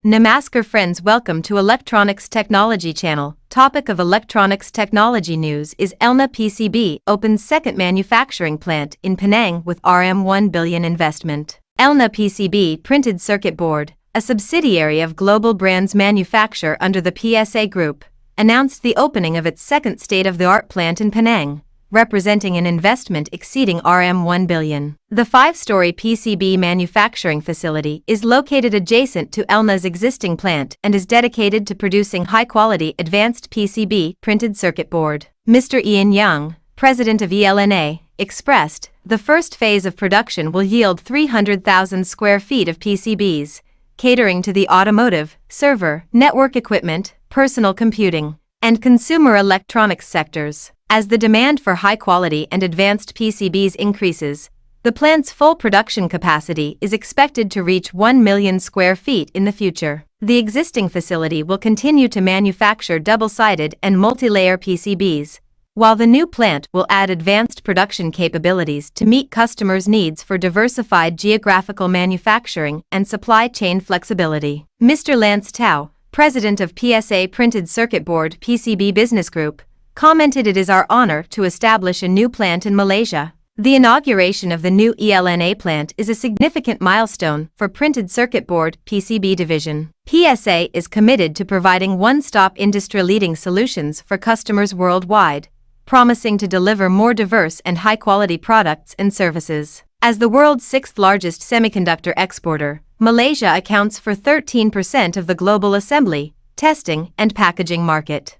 Namaskar friends, welcome to Electronics Technology channel. Topic of electronics technology news is ELNA PCB opens second manufacturing plant in Penang with RM1 billion investment. ELNA PCB printed circuit board, a subsidiary of global brands manufacturer under the PSA Group, announced the opening of its second state-of-the-art plant in Penang, representing an investment exceeding RM1 billion. The 5-story PCB manufacturing facility is located adjacent to ELNA's existing plant and is dedicated to producing high-quality advanced PCB printed circuit board. Mr. Ian Young, president of ELNA, expressed, the first phase of production will yield 300,000 square feet of PCBs, catering to the automotive, server, network equipment, personal computing, and consumer electronics sectors. As the demand for high-quality and advanced PCBs increases, the plant's full production capacity is expected to reach 1 million square feet in the future. The existing facility will continue to manufacture double-sided and multi-layer PCBs, while the new plant will add advanced production capabilities to meet customers' needs for diversified geographical manufacturing and supply chain flexibility. Mr. Lance Tao, president of PSA Printed Circuit Board PCB Business Group, commented, "It is our honor to establish a new plant in Malaysia. The inauguration of the new ELNA plant is a significant milestone for printed circuit board PCB division. PSA is committed to providing one-stop industry-leading solutions for customers worldwide, promising to deliver more diverse and high-quality products and services." As the world's sixth-largest semiconductor exporter, Malaysia accounts for 13% of the global assembly, testing, and packaging market.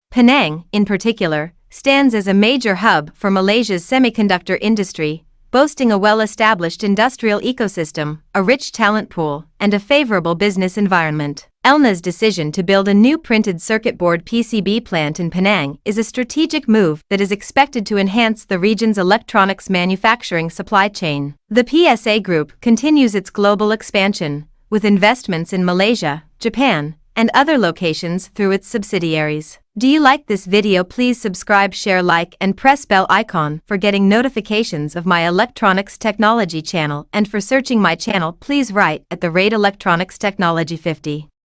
Penang, in particular, stands as a major hub for Malaysia's semiconductor industry, boasting a well-established industrial ecosystem, a rich talent pool, and a favorable business environment. ELNA's decision to build a new printed circuit board PCB plant in Penang is a strategic move that is expected to enhance the region's electronics manufacturing supply chain. The PSA Group continues its global expansion, with investments in Malaysia, Japan, and other locations through its subsidiaries. Do you like this video? Please subscribe, share, like, and press bell icon for getting notifications of my electronics technology channel, and for searching my channel please write at the rate electronics technology 50.